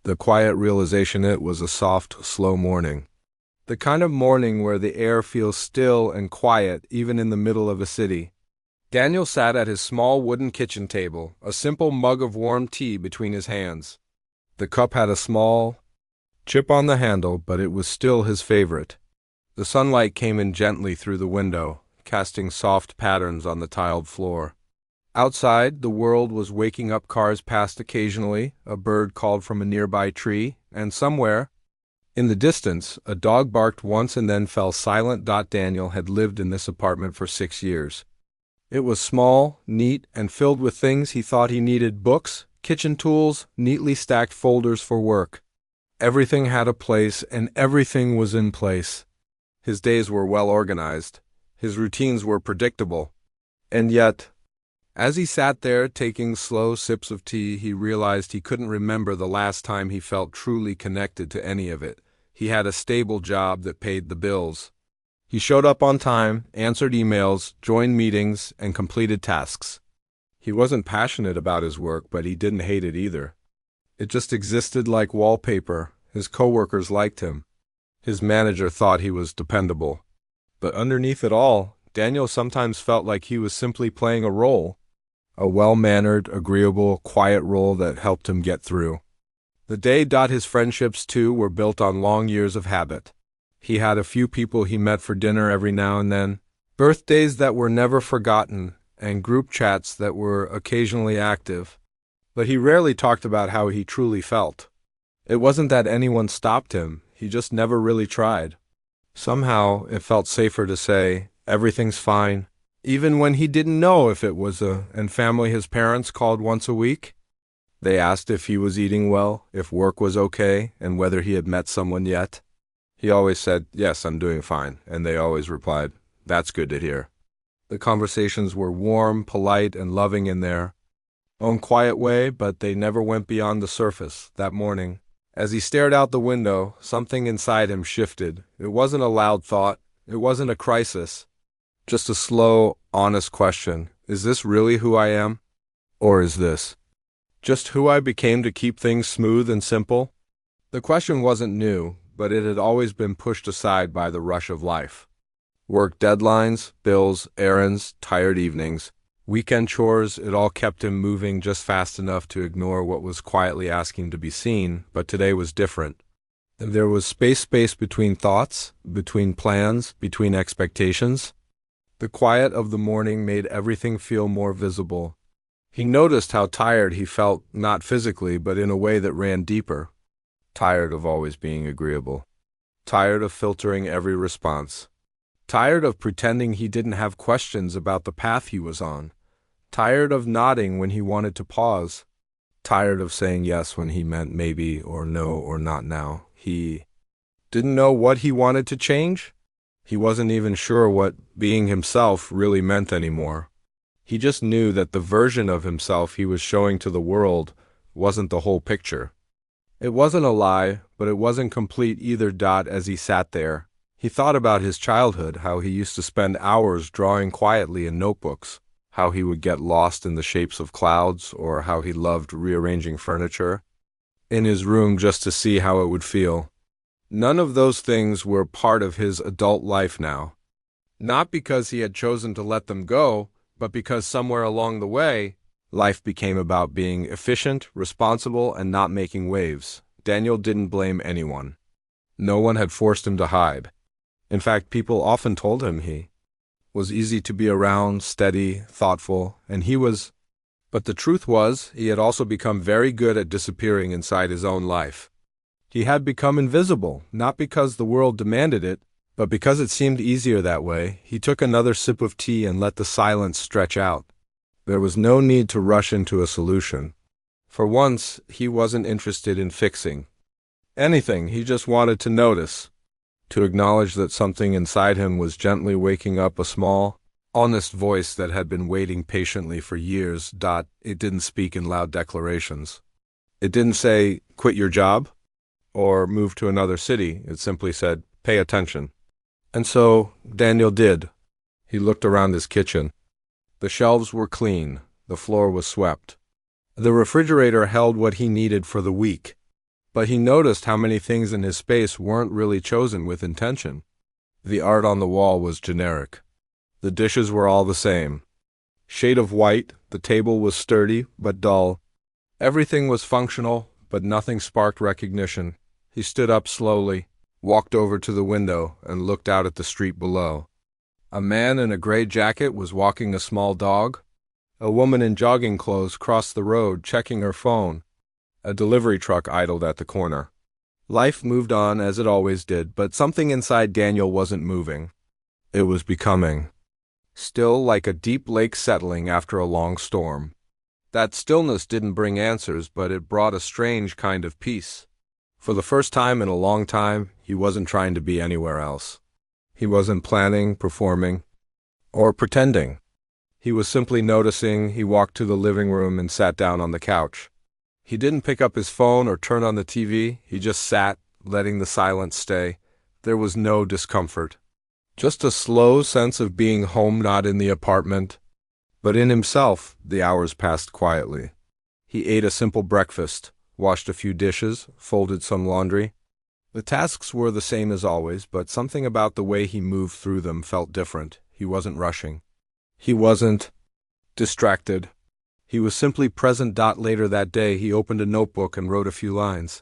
The quiet realization it was a soft, slow morning. The kind of morning where the air feels still and quiet even in the middle of a city. Daniel sat at his small wooden kitchen table, a simple mug of warm tea between his hands. The cup had a small chip on the handle, but it was still his favorite. The sunlight came in gently through the window, casting soft patterns on the tiled floor. Outside, the world was waking up. Cars passed occasionally, a bird called from a nearby tree, and somewhere, in the distance, a dog barked once and then fell silent. Daniel had lived in this apartment for 6 years. It was small, neat, and filled with things he thought he needed: books, kitchen tools, neatly stacked folders for work. Everything had a place, and everything was in place. His days were well organized. His routines were predictable. And yet, as he sat there taking slow sips of tea, he realized he couldn't remember the last time he felt truly connected to any of it. He had a stable job that paid the bills. He showed up on time, answered emails, joined meetings, and completed tasks. He wasn't passionate about his work, but he didn't hate it either. It just existed like wallpaper. His coworkers liked him. His manager thought he was dependable. But underneath it all, Daniel sometimes felt like he was simply playing a role. A well-mannered, agreeable, quiet role that helped him get through. The day. His friendships, too, were built on long years of habit. He had a few people he met for dinner every now and then, birthdays that were never forgotten, and group chats that were occasionally active. But he rarely talked about how he truly felt. It wasn't that anyone stopped him, he just never really tried. Somehow, it felt safer to say, "Everything's fine," even when he didn't know if it was and family. His parents called once a week. They asked if he was eating well, if work was okay, and whether he had met someone yet. He always said, "Yes, I'm doing fine," and they always replied, "That's good to hear." The conversations were warm, polite, and loving in their own quiet way, but they never went beyond the surface. That morning, as he stared out the window, something inside him shifted. It wasn't a loud thought. It wasn't a crisis. Just a slow, honest question. Is this really who I am? Or is this just who I became to keep things smooth and simple? The question wasn't new, but it had always been pushed aside by the rush of life. Work deadlines, bills, errands, tired evenings, weekend chores, it all kept him moving just fast enough to ignore what was quietly asking to be seen. But today was different. There was space between thoughts, between plans, between expectations. The quiet of the morning made everything feel more visible. He noticed how tired he felt, not physically, but in a way that ran deeper. Tired of always being agreeable. Tired of filtering every response. Tired of pretending he didn't have questions about the path he was on. Tired of nodding when he wanted to pause. Tired of saying yes when he meant maybe or no or not now. He didn't know what he wanted to change. He wasn't even sure what being himself really meant anymore. He just knew that the version of himself he was showing to the world wasn't the whole picture. It wasn't a lie, but it wasn't complete either. As he sat there, he thought about his childhood, how he used to spend hours drawing quietly in notebooks, how he would get lost in the shapes of clouds, or how he loved rearranging furniture in his room just to see how it would feel. None of those things were part of his adult life now. Not because he had chosen to let them go, but because somewhere along the way, life became about being efficient, responsible, and not making waves. Daniel didn't blame anyone. No one had forced him to hide. In fact, people often told him he was easy to be around, steady, thoughtful, and he was. But the truth was, he had also become very good at disappearing inside his own life. He had become invisible, not because the world demanded it, but because it seemed easier that way. He took another sip of tea and let the silence stretch out. There was no need to rush into a solution. For once, he wasn't interested in fixing anything. He just wanted to notice, to acknowledge that something inside him was gently waking up, a small, honest voice that had been waiting patiently for years. It didn't speak in loud declarations. It didn't say, "Quit your job," or "Move to another city." It simply said, "Pay attention." And so Daniel did. He looked around his kitchen. The shelves were clean. The floor was swept. The refrigerator held what he needed for the week. But he noticed how many things in his space weren't really chosen with intention. The art on the wall was generic. The dishes were all the same. Shade of white, the table was sturdy but dull. Everything was functional, but nothing sparked recognition. He stood up slowly, walked over to the window, and looked out at the street below. A man in a gray jacket was walking a small dog. A woman in jogging clothes crossed the road, checking her phone. A delivery truck idled at the corner. Life moved on as it always did, but something inside Daniel wasn't moving. It was becoming still, like a deep lake settling after a long storm. That stillness didn't bring answers, but it brought a strange kind of peace. For the first time in a long time, he wasn't trying to be anywhere else. He wasn't planning, performing, or pretending. He was simply noticing. He walked to the living room and sat down on the couch. He didn't pick up his phone or turn on the TV. He just sat, letting the silence stay. There was no discomfort. Just a slow sense of being home, not in the apartment, but in himself. The hours passed quietly. He ate a simple breakfast, washed a few dishes, folded some laundry. The tasks were the same as always, but something about the way he moved through them felt different. He wasn't rushing. He wasn't distracted. He was simply present. Later that day, he opened a notebook and wrote a few lines.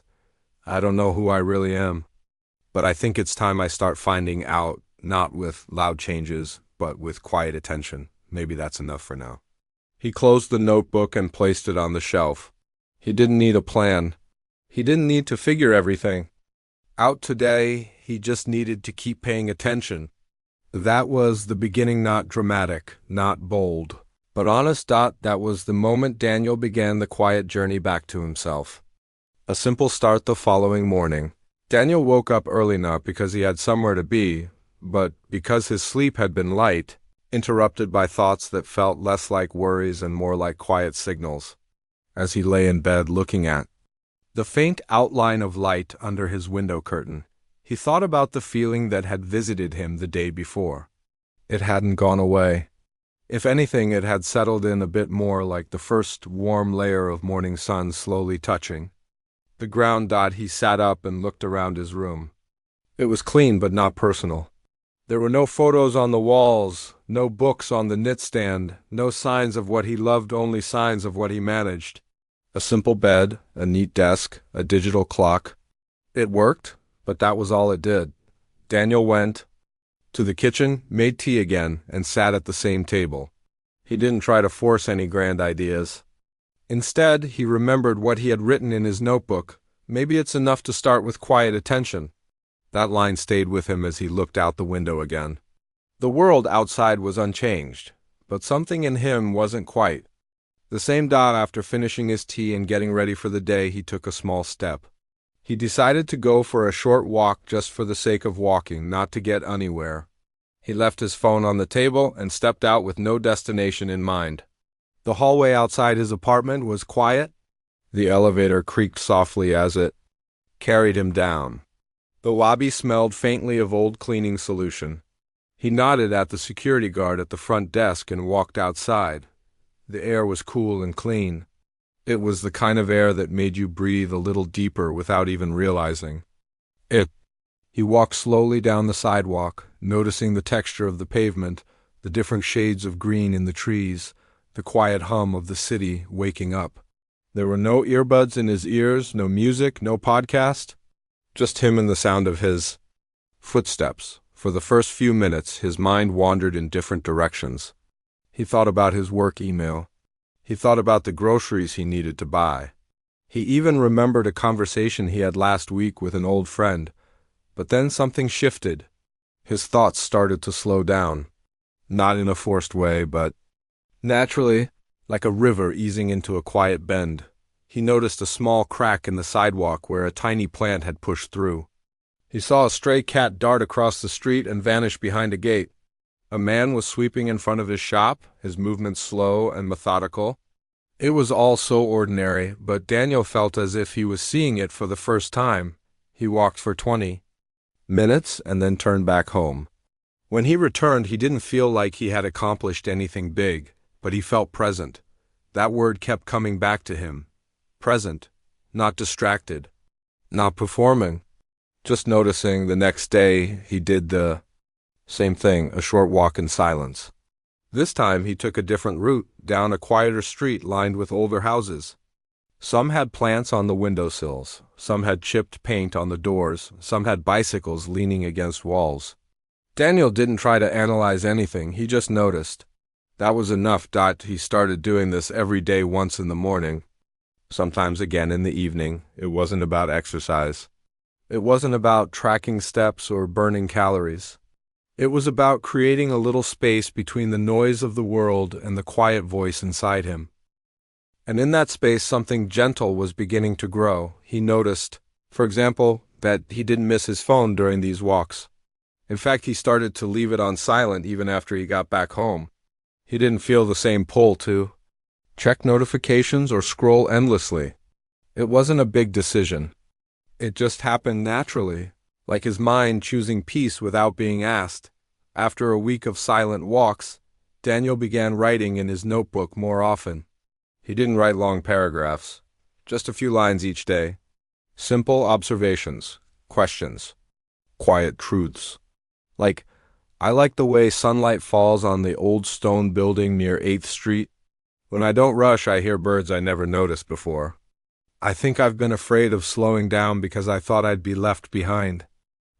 I don't know who I really am, but I think it's time I start finding out, not with loud changes, but with quiet attention. Maybe that's enough for now. He closed the notebook and placed it on the shelf. He didn't need a plan. He didn't need to figure everything out today. He just needed to keep paying attention. That was the beginning, not dramatic, not bold, but honest. That was the moment Daniel began the quiet journey back to himself. A simple start the following morning. Daniel woke up early, not because he had somewhere to be, but because his sleep had been light, interrupted by thoughts that felt less like worries and more like quiet signals. As he lay in bed looking at the faint outline of light under his window curtain, he thought about the feeling that had visited him the day before. It hadn't gone away. If anything, it had settled in a bit more, like the first warm layer of morning sun slowly touching the ground. He sat up and looked around his room. It was clean but not personal. There were no photos on the walls, no books on the nightstand, no signs of what he loved, only signs of what he managed. A simple bed, a neat desk, a digital clock. It worked, but that was all it did. Daniel went to the kitchen, made tea again, and sat at the same table. He didn't try to force any grand ideas. Instead, he remembered what he had written in his notebook. Maybe it's enough to start with quiet attention. That line stayed with him as he looked out the window again. The world outside was unchanged, but something in him wasn't quite the same. After finishing his tea and getting ready for the day, he took a small step. He decided to go for a short walk just for the sake of walking, not to get anywhere. He left his phone on the table and stepped out with no destination in mind. The hallway outside his apartment was quiet. The elevator creaked softly as it carried him down. The lobby smelled faintly of old cleaning solution. He nodded at the security guard at the front desk and walked outside. The air was cool and clean. It was the kind of air that made you breathe a little deeper without even realizing it. He walked slowly down the sidewalk, noticing the texture of the pavement, the different shades of green in the trees, the quiet hum of the city waking up. There were no earbuds in his ears, no music, no podcast. Just him and the sound of his footsteps. For the first few minutes, his mind wandered in different directions. He thought about his work email. He thought about the groceries he needed to buy. He even remembered a conversation he had last week with an old friend. But then something shifted. His thoughts started to slow down. Not in a forced way, but naturally, like a river easing into a quiet bend. He noticed a small crack in the sidewalk where a tiny plant had pushed through. He saw a stray cat dart across the street and vanish behind a gate. A man was sweeping in front of his shop, his movements slow and methodical. It was all so ordinary, but Daniel felt as if he was seeing it for the first time. He walked for 20 minutes and then turned back home. When he returned, he didn't feel like he had accomplished anything big, but he felt present. That word kept coming back to him. Present, not distracted, not performing, just noticing. The next day he did the same thing, a short walk in silence. This time he took a different route, down a quieter street lined with older houses. Some had plants on the windowsills, some had chipped paint on the doors, some had bicycles leaning against walls. Daniel didn't try to analyze anything, he just noticed. That was enough. He started doing this every day, once in the morning, sometimes again in the evening. It wasn't about exercise. It wasn't about tracking steps or burning calories. It was about creating a little space between the noise of the world and the quiet voice inside him. And in that space, something gentle was beginning to grow. He noticed, for example, that he didn't miss his phone during these walks. In fact, he started to leave it on silent even after he got back home. He didn't feel the same pull to check notifications or scroll endlessly. It wasn't a big decision. It just happened naturally, like his mind choosing peace without being asked. After a week of silent walks, Daniel began writing in his notebook more often. He didn't write long paragraphs, just a few lines each day. Simple observations, questions, quiet truths. Like, I like the way sunlight falls on the old stone building near 8th Street. When I don't rush, I hear birds I never noticed before. I think I've been afraid of slowing down because I thought I'd be left behind.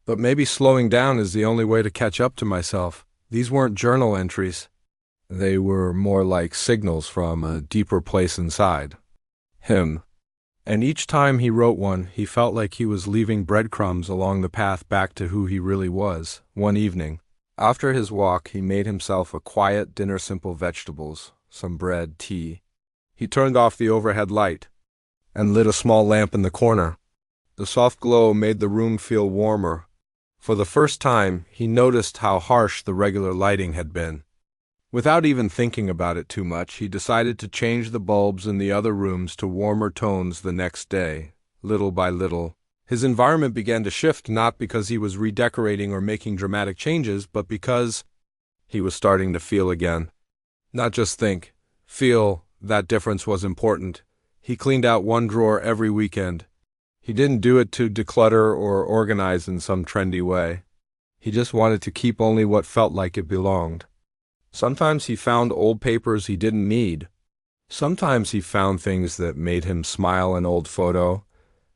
But maybe slowing down is the only way to catch up to myself. These weren't journal entries. They were more like signals from a deeper place inside him. And each time he wrote one, he felt like he was leaving breadcrumbs along the path back to who he really was. One evening, after his walk, he made himself a quiet dinner, simple vegetables, some bread, tea. He turned off the overhead light and lit a small lamp in the corner. The soft glow made the room feel warmer. For the first time, he noticed how harsh the regular lighting had been. Without even thinking about it too much, he decided to change the bulbs in the other rooms to warmer tones the next day. Little by little, his environment began to shift, not because he was redecorating or making dramatic changes, but because he was starting to feel again. Not just think, feel. That difference was important. He cleaned out one drawer every weekend. He didn't do it to declutter or organize in some trendy way. He just wanted to keep only what felt like it belonged. Sometimes he found old papers he didn't need. Sometimes he found things that made him smile, an old photo,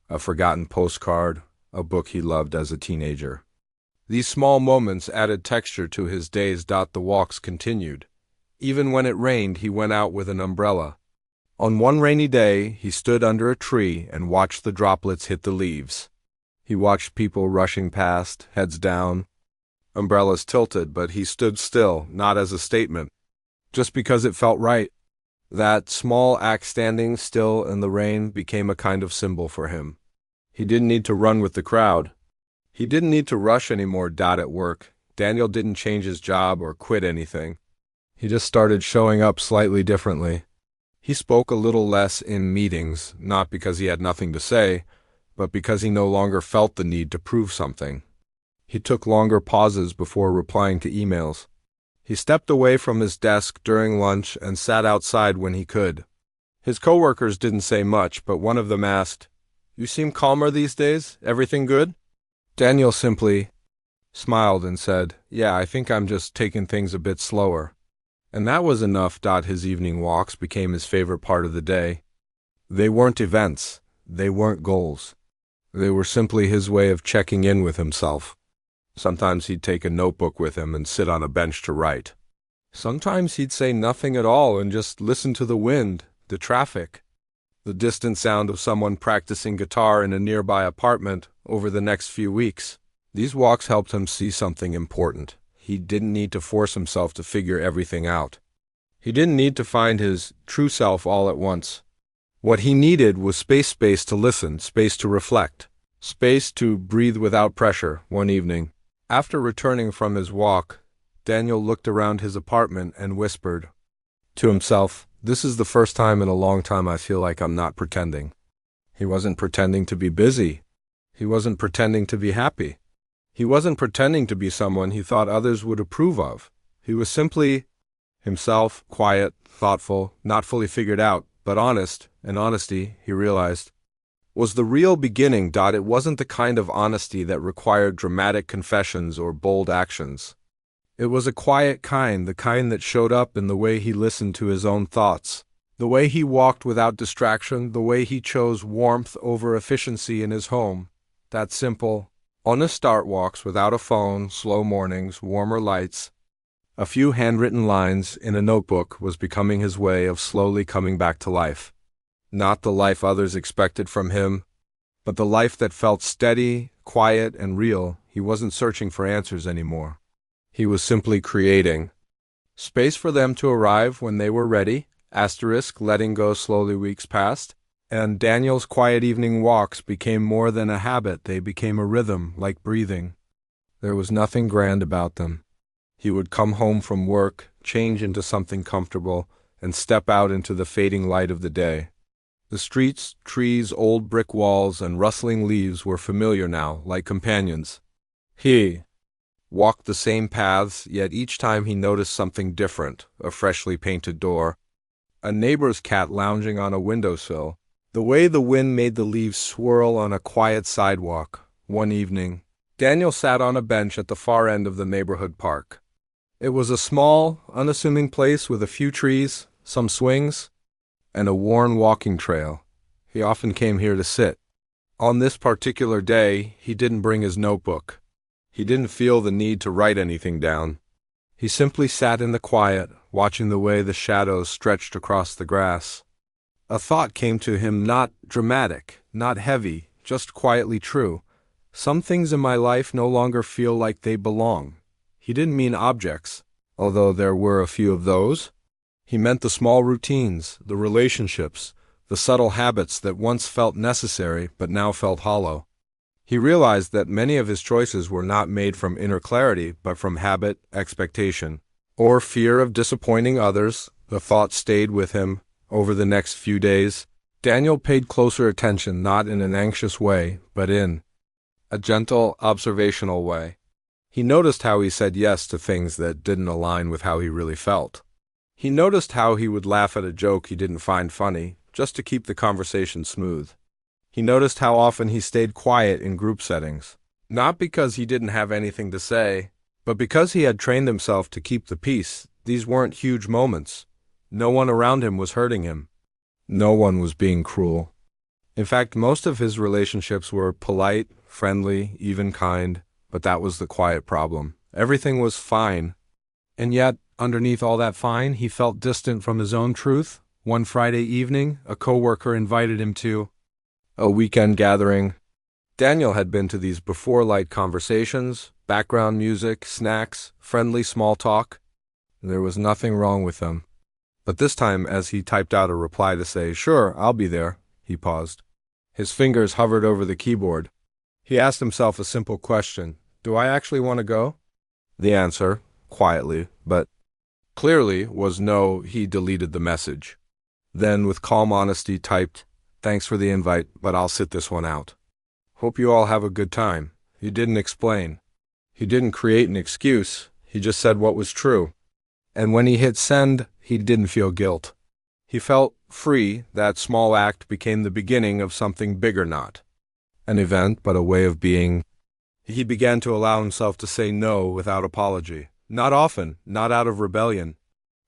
a forgotten postcard, a book he loved as a teenager. These small moments added texture to his days. The walks continued. Even when it rained, he went out with an umbrella. On one rainy day, he stood under a tree and watched the droplets hit the leaves. He watched people rushing past, heads down, umbrellas tilted, but he stood still, not as a statement, just because it felt right. That small act, standing still in the rain, became a kind of symbol for him. He didn't need to run with the crowd. He didn't need to rush anymore. At work, Daniel didn't change his job or quit anything. He just started showing up slightly differently. He spoke a little less in meetings, not because he had nothing to say, but because he no longer felt the need to prove something. He took longer pauses before replying to emails. He stepped away from his desk during lunch and sat outside when he could. His coworkers didn't say much, but one of them asked, "You seem calmer these days. Everything good?" Daniel simply smiled and said, "Yeah, I think I'm just taking things a bit slower." And that was enough. His evening walks became his favorite part of the day. They weren't events. They weren't goals. They were simply his way of checking in with himself. Sometimes he'd take a notebook with him and sit on a bench to write. Sometimes he'd say nothing at all and just listen to the wind, the traffic, the distant sound of someone practicing guitar in a nearby apartment. Over the next few weeks, these walks helped him see something important. He didn't need to force himself to figure everything out. He didn't need to find his true self all at once. What he needed was space to listen, space to reflect, space to breathe without pressure. One evening, after returning from his walk, Daniel looked around his apartment and whispered to himself, "This is the first time in a long time I feel like I'm not pretending." He wasn't pretending to be busy. He wasn't pretending to be happy. He wasn't pretending to be someone he thought others would approve of. He was simply himself, quiet, thoughtful, not fully figured out, but honest. And honesty, he realized, was the real beginning. It wasn't the kind of honesty that required dramatic confessions or bold actions. It was a quiet kind, the kind that showed up in the way he listened to his own thoughts, the way he walked without distraction, the way he chose warmth over efficiency in his home. That simple, honest start walks without a phone, slow mornings, warmer lights, a few handwritten lines in a notebook was becoming his way of slowly coming back to life. Not the life others expected from him, but the life that felt steady, quiet, and real. He wasn't searching for answers anymore. He was simply creating space for them to arrive when they were ready. Letting go slowly. Weeks passed, and Daniel's quiet evening walks became more than a habit. They became a rhythm, like breathing. There was nothing grand about them. He would come home from work, change into something comfortable, and step out into the fading light of the day. The streets, trees, old brick walls, and rustling leaves were familiar now, like companions. He walked the same paths, yet each time he noticed something different: a freshly painted door, a neighbor's cat lounging on a windowsill, the way the wind made the leaves swirl on a quiet sidewalk. One evening, Daniel sat on a bench at the far end of the neighborhood park. It was a small, unassuming place with a few trees, some swings, and a worn walking trail. He often came here to sit. On this particular day, he didn't bring his notebook. He didn't feel the need to write anything down. He simply sat in the quiet, watching the way the shadows stretched across the grass. A thought came to him, not dramatic, not heavy, just quietly true. Some things in my life no longer feel like they belong. He didn't mean objects, although there were a few of those. He meant the small routines, the relationships, the subtle habits that once felt necessary but now felt hollow. He realized that many of his choices were not made from inner clarity, but from habit, expectation, or fear of disappointing others. The thought stayed with him over the next few days. Daniel paid closer attention, not in an anxious way, but in a gentle, observational way. He noticed how he said yes to things that didn't align with how he really felt. He noticed how he would laugh at a joke he didn't find funny, just to keep the conversation smooth. He noticed how often he stayed quiet in group settings, not because he didn't have anything to say, but because he had trained himself to keep the peace. These weren't huge moments. No one around him was hurting him. No one was being cruel. In fact, most of his relationships were polite, friendly, even kind, but that was the quiet problem. Everything was fine. And yet, underneath all that fine, he felt distant from his own truth. One Friday evening, a coworker invited him to a weekend gathering. Daniel had been to these before: light conversations, background music, snacks, friendly small talk. There was nothing wrong with them. But this time, as he typed out a reply to say, "Sure, I'll be there," he paused. His fingers hovered over the keyboard. He asked himself a simple question: do I actually want to go? The answer, quietly, but clearly, was no. He deleted the message. Then, with calm honesty, typed, "Thanks for the invite, but I'll sit this one out. Hope you all have a good time." He didn't explain. He didn't create an excuse. He just said what was true. And when he hit send, he didn't feel guilt. He felt free. That small act became the beginning of something bigger, not an event, but a way of being. He began to allow himself to say no without apology. Not often, not out of rebellion,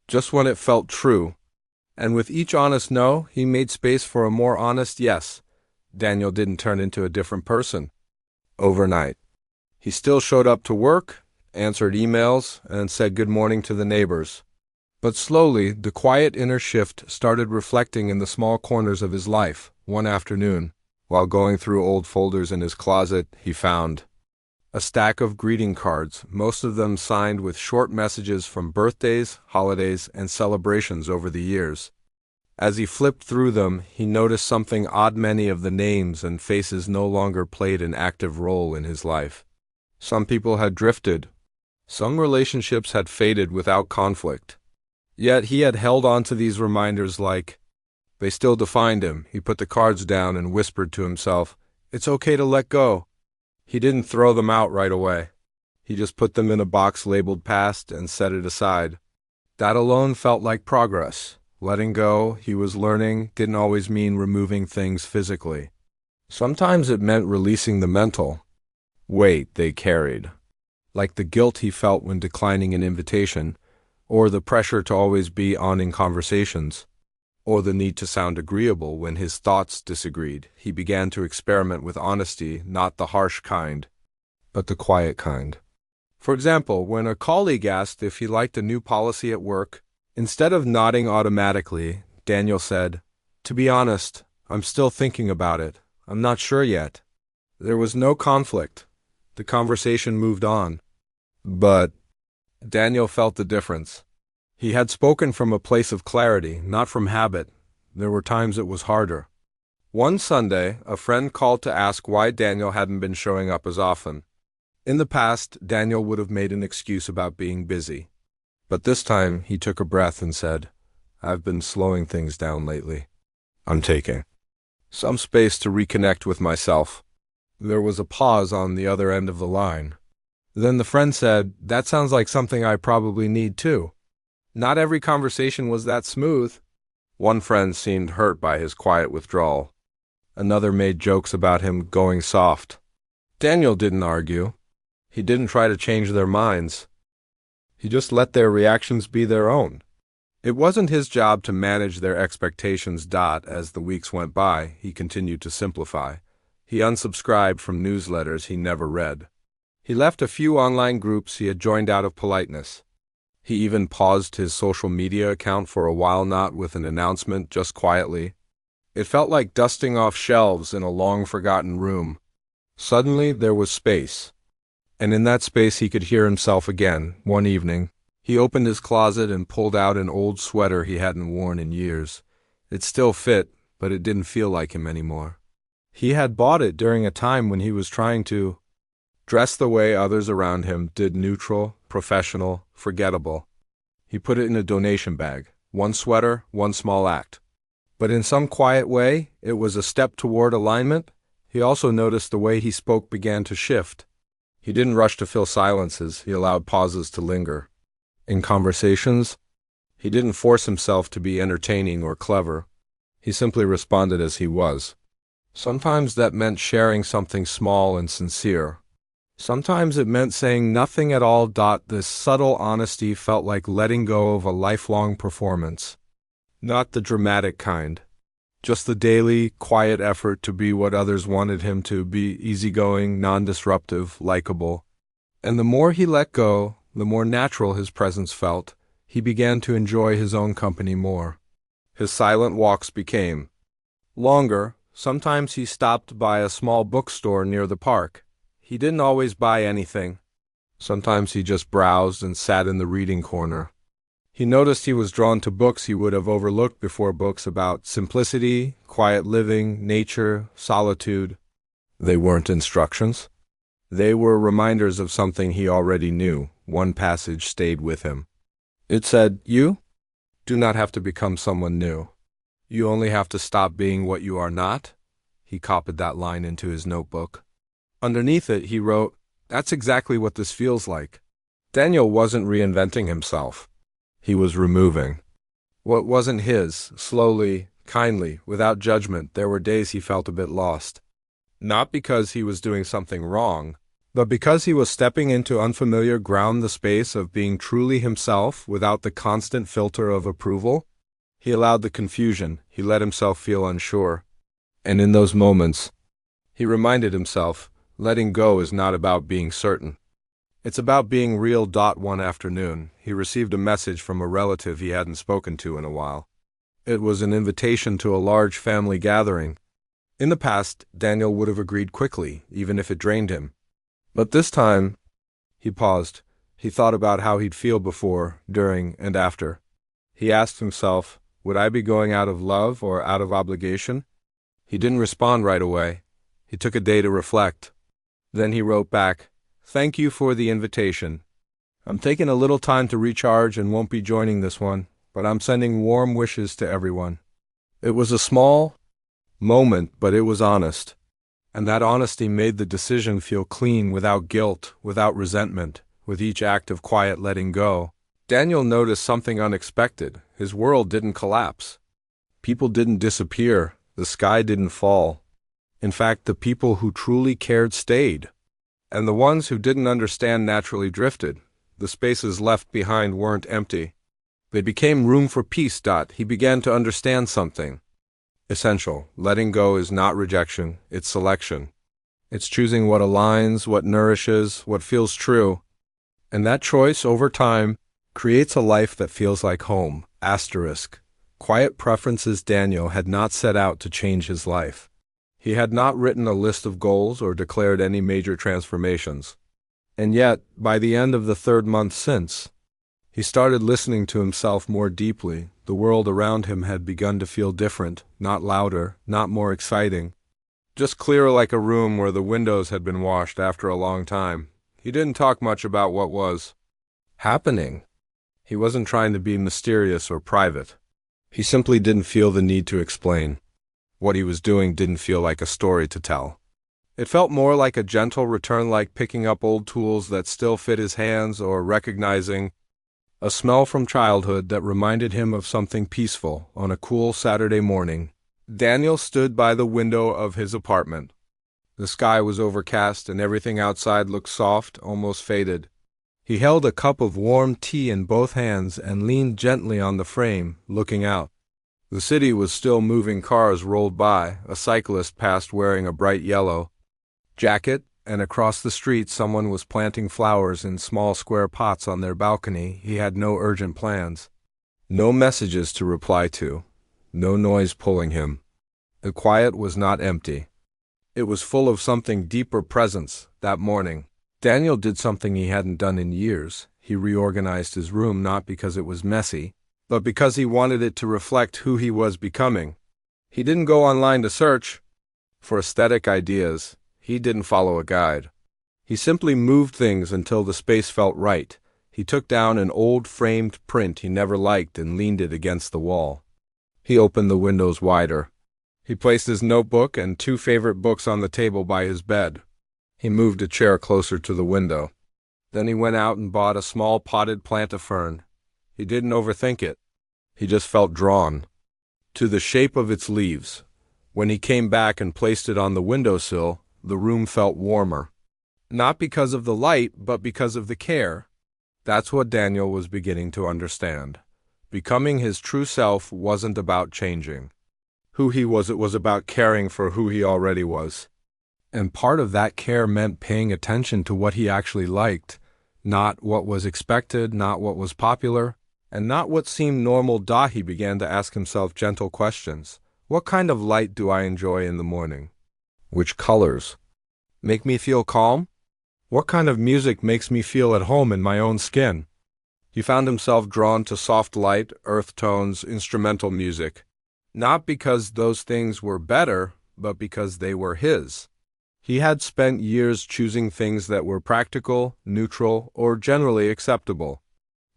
just when it felt true. And with each honest no, he made space for a more honest yes. Daniel didn't turn into a different person overnight. He still showed up to work, answered emails, and said good morning to the neighbors. But slowly, the quiet inner shift started reflecting in the small corners of his life. One afternoon, while going through old folders in his closet, he found a stack of greeting cards, most of them signed with short messages from birthdays, holidays, and celebrations over the years. As he flipped through them, he noticed something odd: many of the names and faces no longer played an active role in his life. Some people had drifted. Some relationships had faded without conflict. Yet he had held on to these reminders like they still defined him. He put the cards down and whispered to himself, "It's okay to let go." He didn't throw them out right away. He just put them in a box labeled past and set it aside. That alone felt like progress. Letting go, he was learning, didn't always mean removing things physically. Sometimes it meant releasing the mental weight they carried, like the guilt he felt when declining an invitation, or the pressure to always be on in conversations, or the need to sound agreeable when his thoughts disagreed. He began to experiment with honesty, not the harsh kind, but the quiet kind. For example, when a colleague asked if he liked a new policy at work, instead of nodding automatically, Daniel said, "To be honest, I'm still thinking about it. I'm not sure yet." There was no conflict. The conversation moved on. But Daniel felt the difference. He had spoken from a place of clarity, not from habit. There were times it was harder. One Sunday, a friend called to ask why Daniel hadn't been showing up as often. In the past, Daniel would have made an excuse about being busy. But this time, he took a breath and said, "I've been slowing things down lately. I'm taking some space to reconnect with myself." There was a pause on the other end of the line. Then the friend said, "That sounds like something I probably need too." Not every conversation was that smooth. One friend seemed hurt by his quiet withdrawal. Another made jokes about him going soft. Daniel didn't argue. He didn't try to change their minds. He just let their reactions be their own. It wasn't his job to manage their expectations. As the weeks went by, he continued to simplify. He unsubscribed from newsletters he never read. He left a few online groups he had joined out of politeness. He even paused his social media account for a while, not with an announcement, just quietly. It felt like dusting off shelves in a long-forgotten room. Suddenly, there was space. And in that space he could hear himself again. One evening, he opened his closet and pulled out an old sweater he hadn't worn in years. It still fit, but it didn't feel like him anymore. He had bought it during a time when he was trying to dress the way others around him did, neutral, professional, forgettable. He put it in a donation bag. One sweater, one small act. But in some quiet way, it was a step toward alignment. He also noticed the way he spoke began to shift. He didn't rush to fill silences. He allowed pauses to linger. In conversations, he didn't force himself to be entertaining or clever. He simply responded as he was. Sometimes that meant sharing something small and sincere. Sometimes it meant saying nothing at all. This subtle honesty felt like letting go of a lifelong performance. Not the dramatic kind. Just the daily, quiet effort to be what others wanted him to be: easygoing, non-disruptive, likable. And the more he let go, the more natural his presence felt. He began to enjoy his own company more. His silent walks became longer. Sometimes he stopped by a small bookstore near the park. He didn't always buy anything. Sometimes he just browsed and sat in the reading corner. He noticed he was drawn to books he would have overlooked before, books about simplicity, quiet living, nature, solitude. They weren't instructions. They were reminders of something he already knew. One passage stayed with him. It said, "You do not have to become someone new. You only have to stop being what you are not." He copied that line into his notebook. Underneath it, he wrote, "That's exactly what this feels like." Daniel wasn't reinventing himself. He was removing what wasn't his, slowly, kindly, without judgment. There were days he felt a bit lost. Not because he was doing something wrong, but because he was stepping into unfamiliar ground, the space of being truly himself without the constant filter of approval. He allowed the confusion. He let himself feel unsure. And in those moments, he reminded himself, letting go is not about being certain. It's about being real. One afternoon, he received a message from a relative he hadn't spoken to in a while. It was an invitation to a large family gathering. In the past, Daniel would have agreed quickly, even if it drained him. But this time, he paused. He thought about how he'd feel before, during, and after. He asked himself, would I be going out of love or out of obligation? He didn't respond right away. He took a day to reflect. Then he wrote back, "Thank you for the invitation. I'm taking a little time to recharge and won't be joining this one, but I'm sending warm wishes to everyone." It was a small moment, but it was honest. And that honesty made the decision feel clean, without guilt, without resentment. With each act of quiet letting go, Daniel noticed something unexpected. His world didn't collapse. People didn't disappear. The sky didn't fall. In fact, the people who truly cared stayed, and the ones who didn't understand naturally drifted. The spaces left behind weren't empty. They became room for peace. He began to understand something essential. Letting go is not rejection, it's selection. It's choosing what aligns, what nourishes, what feels true. And that choice, over time, creates a life that feels like home. Asterisk. Quiet preferences. Daniel had not set out to change his life. He had not written a list of goals or declared any major transformations. And yet, by the end of the third month since, he started listening to himself more deeply. The world around him had begun to feel different, not louder, not more exciting. Just clearer, like a room where the windows had been washed after a long time. He didn't talk much about what was happening. He wasn't trying to be mysterious or private. He simply didn't feel the need to explain. What he was doing didn't feel like a story to tell. It felt more like a gentle return, like picking up old tools that still fit his hands, or recognizing a smell from childhood that reminded him of something peaceful. On a cool Saturday morning, Daniel stood by the window of his apartment. The sky was overcast and everything outside looked soft, almost faded. He held a cup of warm tea in both hands and leaned gently on the frame, looking out. The city was still moving. Cars rolled by. A cyclist passed wearing a bright yellow jacket, and across the street someone was planting flowers in small square pots on their balcony. He had no urgent plans, no messages to reply to, no noise pulling him. The quiet was not empty. It was full of something deeper. Presence. That morning, Daniel did something he hadn't done in years. He reorganized his room, not because it was messy, but because he wanted it to reflect who he was becoming. He didn't go online to search for aesthetic ideas. He didn't follow a guide. He simply moved things until the space felt right. He took down an old framed print he never liked and leaned it against the wall. He opened the windows wider. He placed his notebook and 2 favorite books on the table by his bed. He moved a chair closer to the window. Then he went out and bought a small potted plant of fern. He didn't overthink it. He just felt drawn to the shape of its leaves. When he came back and placed it on the windowsill, the room felt warmer. Not because of the light, but because of the care. That's what Daniel was beginning to understand. Becoming his true self wasn't about changing who he was. It was about caring for who he already was. And part of that care meant paying attention to what he actually liked, not what was expected, not what was popular, and not what seemed normal. He began to ask himself gentle questions. What kind of light do I enjoy in the morning? Which colors make me feel calm? What kind of music makes me feel at home in my own skin? He found himself drawn to soft light, earth tones, instrumental music. Not because those things were better, but because they were his. He had spent years choosing things that were practical, neutral, or generally acceptable.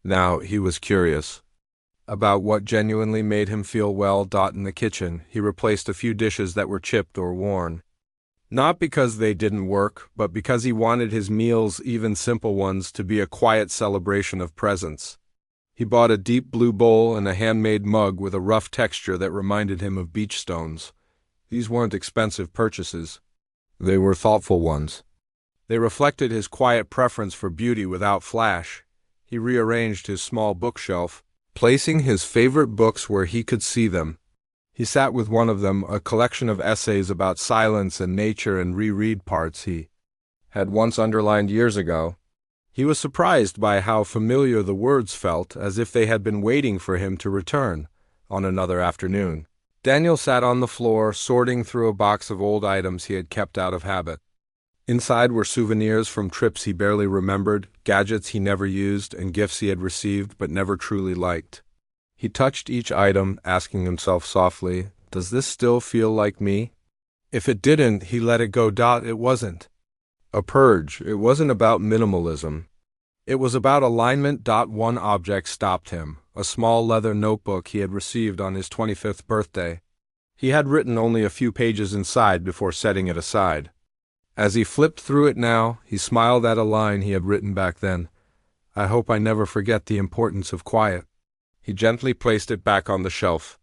Now he was curious about what genuinely made him feel well. In the kitchen, he replaced a few dishes that were chipped or worn. Not because they didn't work, but because he wanted his meals, even simple ones, to be a quiet celebration of presence. He bought a deep blue bowl and a handmade mug with a rough texture that reminded him of beach stones. These weren't expensive purchases. They were thoughtful ones. They reflected his quiet preference for beauty without flash. He rearranged his small bookshelf, placing his favorite books where he could see them. He sat with one of them, a collection of essays about silence and nature, and reread parts he had once underlined years ago. He was surprised by how familiar the words felt, as if they had been waiting for him to return on another afternoon. Daniel sat on the floor, sorting through a box of old items he had kept out of habit. Inside were souvenirs from trips he barely remembered, gadgets he never used, and gifts he had received but never truly liked. He touched each item, asking himself softly, "Does this still feel like me?" If it didn't, he let it go. It wasn't a purge. It wasn't about minimalism. It was about alignment. One object stopped him, a small leather notebook he had received on his 25th birthday. He had written only a few pages inside before setting it aside. As he flipped through it now, he smiled at a line he had written back then. "I hope I never forget the importance of quiet." He gently placed it back on the shelf.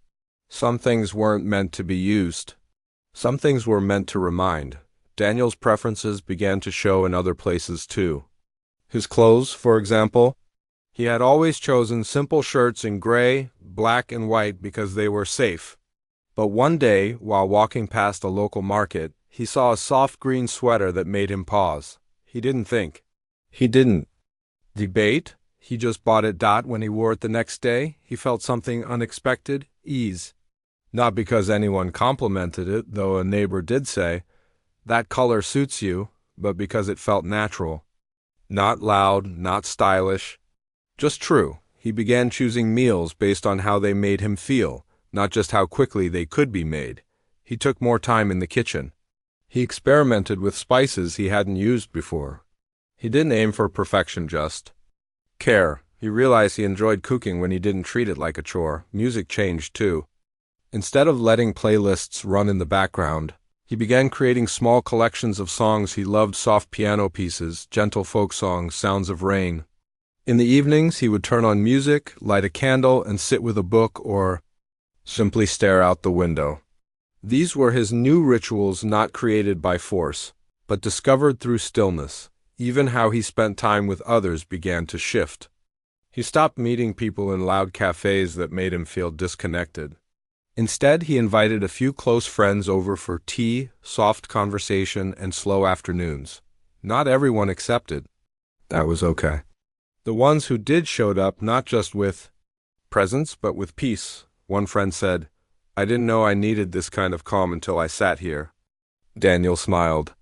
Some things weren't meant to be used. Some things were meant to remind. Daniel's preferences began to show in other places too. His clothes, for example. He had always chosen simple shirts in gray, black, and white because they were safe. But one day, while walking past a local market, he saw a soft green sweater that made him pause. He didn't think. He didn't debate. He just bought it. When he wore it the next day, he felt something unexpected, ease. Not because anyone complimented it, though a neighbor did say, "That color suits you," but because it felt natural. Not loud, not stylish. Just true. He began choosing meals based on how they made him feel, not just how quickly they could be made. He took more time in the kitchen. He experimented with spices he hadn't used before. He didn't aim for perfection, just care. He realized he enjoyed cooking when he didn't treat it like a chore. Music changed too. Instead of letting playlists run in the background, he began creating small collections of songs he loved, soft piano pieces, gentle folk songs, sounds of rain. In the evenings, he would turn on music, light a candle, and sit with a book or simply stare out the window. These were his new rituals, not created by force, but discovered through stillness. Even how he spent time with others began to shift. He stopped meeting people in loud cafes that made him feel disconnected. Instead, he invited a few close friends over for tea, soft conversation, and slow afternoons. Not everyone accepted. That was okay. The ones who did showed up not just with presence, but with peace. One friend said, "I didn't know I needed this kind of calm until I sat here." Daniel smiled.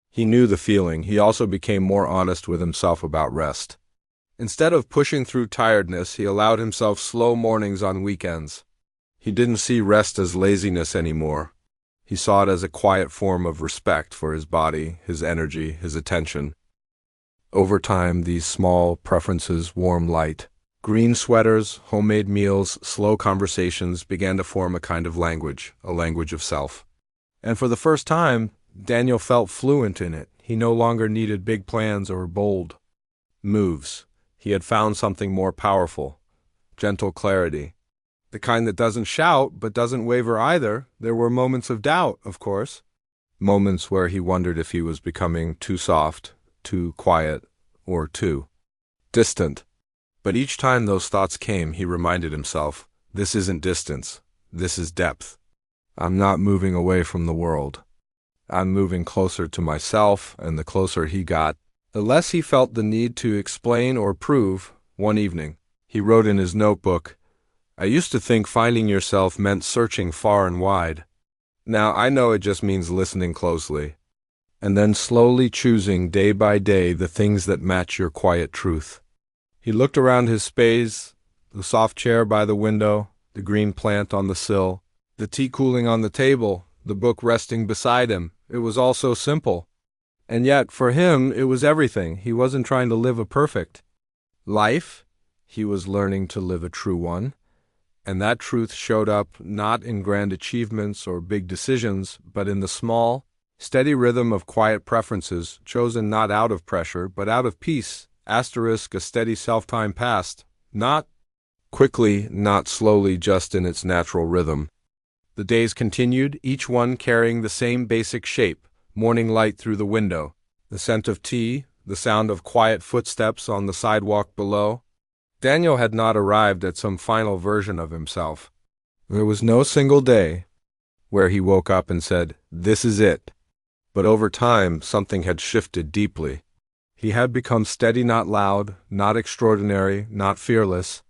He knew the feeling. He also became more honest with himself about rest. Instead of pushing through tiredness, he allowed himself slow mornings on weekends. He didn't see rest as laziness anymore. He saw it as a quiet form of respect for his body, his energy, his attention. Over time, these small preferences, warm light, green sweaters, homemade meals, slow conversations began to form a kind of language, a language of self. And for the first time, Daniel felt fluent in it. He no longer needed big plans or bold moves. He had found something more powerful, gentle clarity. The kind that doesn't shout, but doesn't waver either. There were moments of doubt, of course. Moments where he wondered if he was becoming too soft, too quiet, or too distant. But each time those thoughts came, he reminded himself, this isn't distance, this is depth. I'm not moving away from the world. I'm moving closer to myself, and the closer he got, the less he felt the need to explain or prove. One evening, he wrote in his notebook, "I used to think finding yourself meant searching far and wide. Now I know it just means listening closely, and then slowly choosing day by day the things that match your quiet truth." He looked around his space, the soft chair by the window, the green plant on the sill, the tea cooling on the table, the book resting beside him. It was all so simple. And yet, for him, it was everything. He wasn't trying to live a perfect life. He was learning to live a true one. And that truth showed up not in grand achievements or big decisions, but in the small, steady rhythm of quiet preferences, chosen not out of pressure, but out of peace. A steady self-time passed. Not quickly, not slowly, just in its natural rhythm. The days continued, each one carrying the same basic shape: morning light through the window, the scent of tea, the sound of quiet footsteps on the sidewalk below. Daniel had not arrived at some final version of himself. There was no single day where he woke up and said, "This is it." But over time, something had shifted deeply. He had become steady, not loud, not extraordinary, not fearless.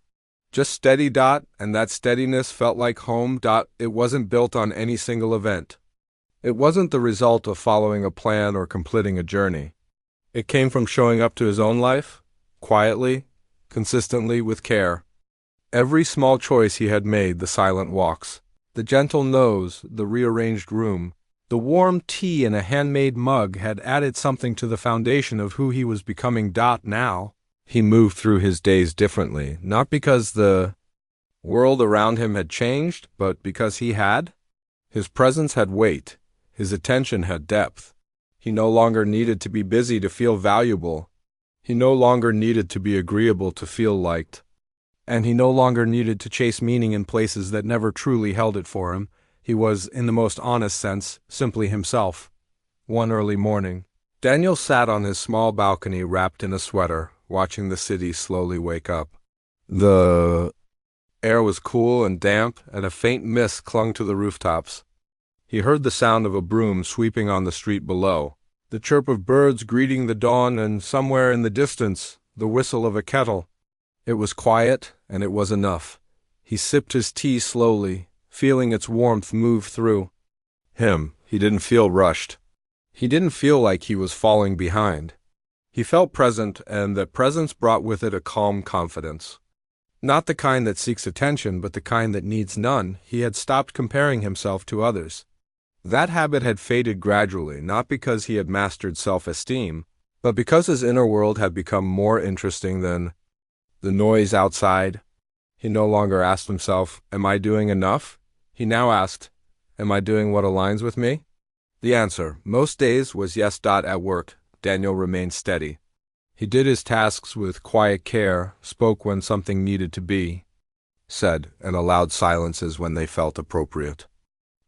Just steady. And that steadiness felt like home. It wasn't built on any single event. It wasn't the result of following a plan or completing a journey. It came from showing up to his own life, quietly, consistently, with care. Every small choice he had made, the silent walks, the gentle nose, the rearranged room, the warm tea in a handmade mug had added something to the foundation of who he was becoming. Now, he moved through his days differently, not because the world around him had changed, but because he had. His presence had weight. His attention had depth. He no longer needed to be busy to feel valuable. He no longer needed to be agreeable to feel liked. And he no longer needed to chase meaning in places that never truly held it for him. He was, in the most honest sense, simply himself. One early morning, Daniel sat on his small balcony wrapped in a sweater, watching the city slowly wake up. The air was cool and damp, and a faint mist clung to the rooftops. He heard the sound of a broom sweeping on the street below, the chirp of birds greeting the dawn, and somewhere in the distance, the whistle of a kettle. It was quiet, and it was enough. He sipped his tea slowly, feeling its warmth move through him. He didn't feel rushed. He didn't feel like he was falling behind. He felt present, and that presence brought with it a calm confidence. Not the kind that seeks attention, but the kind that needs none. He had stopped comparing himself to others. That habit had faded gradually, not because he had mastered self-esteem, but because his inner world had become more interesting than the noise outside. He no longer asked himself, "Am I doing enough?" He now asked, "Am I doing what aligns with me?" The answer, most days, was yes. At work, Daniel remained steady. He did his tasks with quiet care, spoke when something needed to be said, and allowed silences when they felt appropriate.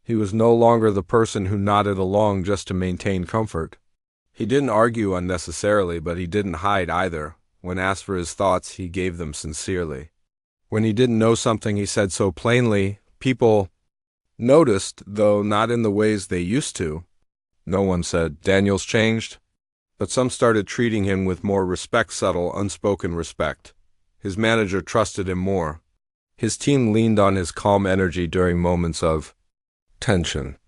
He was no longer the person who nodded along just to maintain comfort. He didn't argue unnecessarily, but he didn't hide either. When asked for his thoughts, he gave them sincerely. When he didn't know something, he said so plainly. People noticed, though not in the ways they used to. No one said, "Daniel's changed," but some started treating him with more respect, subtle, unspoken respect. His manager trusted him more. His team leaned on his calm energy during moments of tension.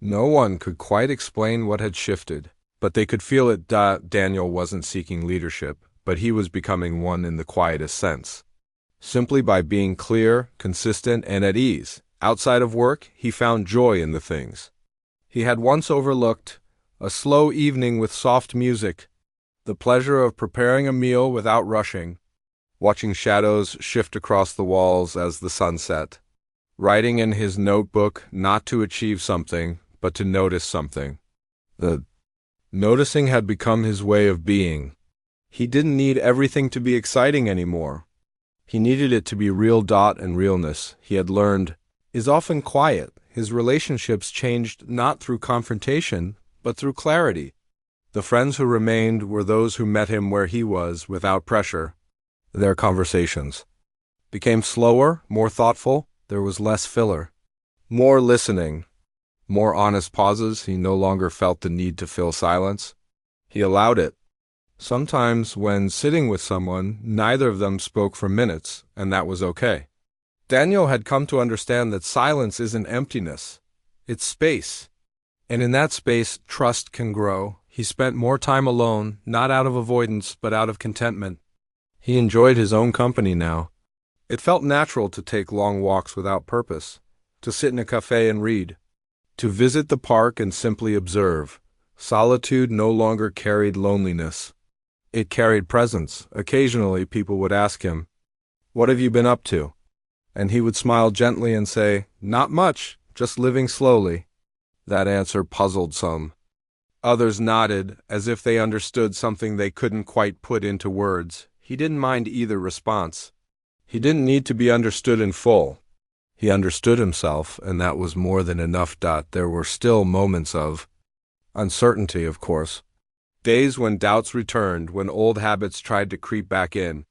No one could quite explain what had shifted, but they could feel it. Daniel wasn't seeking leadership, but he was becoming one in the quietest sense. Simply by being clear, consistent, and at ease. Outside of work, he found joy in the things he had once overlooked: a slow evening with soft music, the pleasure of preparing a meal without rushing, watching shadows shift across the walls as the sun set, writing in his notebook not to achieve something, but to notice something. The noticing had become his way of being. He didn't need everything to be exciting anymore. He needed it to be real. And realness, he had learned, is often quiet. His relationships changed not through confrontation, but through clarity. The friends who remained were those who met him where he was, without pressure. Their conversations became slower, more thoughtful. There was less filler, more listening, more honest pauses. He no longer felt the need to fill silence. He allowed it. Sometimes, when sitting with someone, neither of them spoke for minutes, and that was okay. Daniel had come to understand that silence isn't emptiness, it's space. And in that space, trust can grow. He spent more time alone, not out of avoidance, but out of contentment. He enjoyed his own company now. It felt natural to take long walks without purpose, to sit in a cafe and read, to visit the park and simply observe. Solitude no longer carried loneliness. It carried presence. Occasionally, people would ask him, "What have you been up to?" And he would smile gently and say, "Not much, just living slowly." That answer puzzled some. Others nodded, as if they understood something they couldn't quite put into words. He didn't mind either response. He didn't need to be understood in full. He understood himself, and that was more than enough. There were still moments of uncertainty, of course. Days when doubts returned, when old habits tried to creep back in.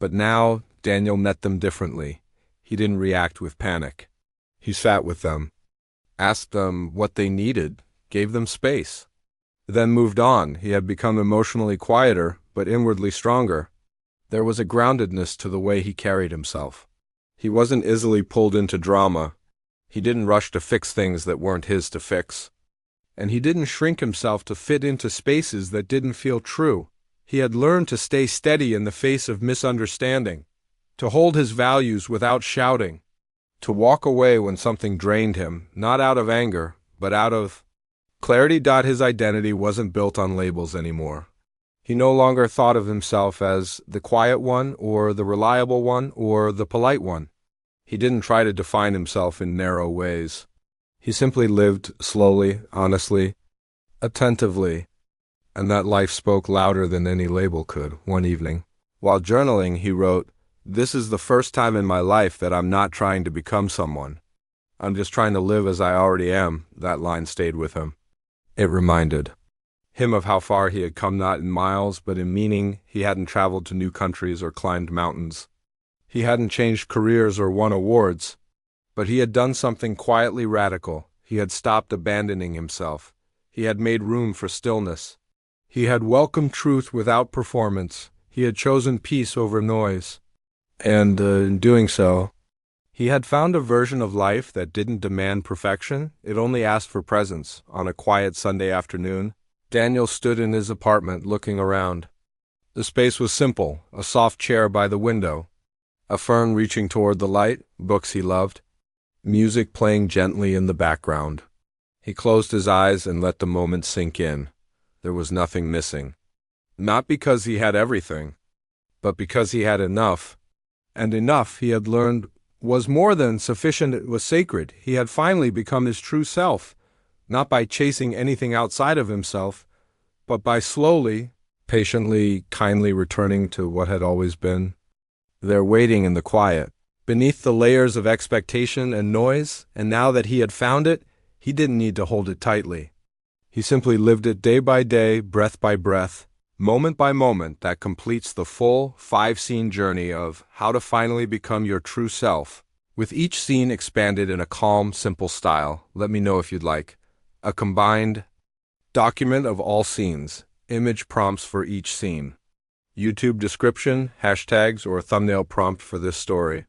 But now, Daniel met them differently. He didn't react with panic. He sat with them, asked them what they needed, gave them space, then moved on. He had become emotionally quieter, but inwardly stronger. There was a groundedness to the way he carried himself. He wasn't easily pulled into drama. He didn't rush to fix things that weren't his to fix. And he didn't shrink himself to fit into spaces that didn't feel true. He had learned to stay steady in the face of misunderstanding, to hold his values without shouting, to walk away when something drained him, not out of anger, but out of clarity. His identity wasn't built on labels anymore. He no longer thought of himself as the quiet one, or the reliable one, or the polite one. He didn't try to define himself in narrow ways. He simply lived slowly, honestly, attentively, and that life spoke louder than any label could. One evening, while journaling, he wrote, "This is the first time in my life that I'm not trying to become someone. I'm just trying to live as I already am. That line stayed with him. It reminded him of how far he had come, not in miles, but in meaning. He hadn't traveled to new countries or climbed mountains. He hadn't changed careers or won awards. But he had done something quietly radical. He had stopped abandoning himself. He had made room for stillness. He had welcomed truth without performance. He had chosen peace over noise. And in doing so, he had found a version of life that didn't demand perfection. It only asked for presence. On a quiet Sunday afternoon, Daniel stood in his apartment looking around. The space was simple, a soft chair by the window, a fern reaching toward the light, books he loved, music playing gently in the background. He closed his eyes and let the moment sink in. There was nothing missing. Not because he had everything, but because he had enough. And enough, he had learned, was more than sufficient. It was sacred. He had finally become his true self, not by chasing anything outside of himself, but by slowly, patiently, kindly returning to what had always been. There, waiting in the quiet, beneath the layers of expectation and noise, and now that he had found it, he didn't need to hold it tightly. He simply lived it day by day, breath by breath, moment by moment. That completes the full 5-scene journey of how to finally become your true self, with each scene expanded in a calm, simple style. Let me know if you'd like a combined document of all scenes, image prompts for each scene, YouTube description, hashtags, or a thumbnail prompt for this story.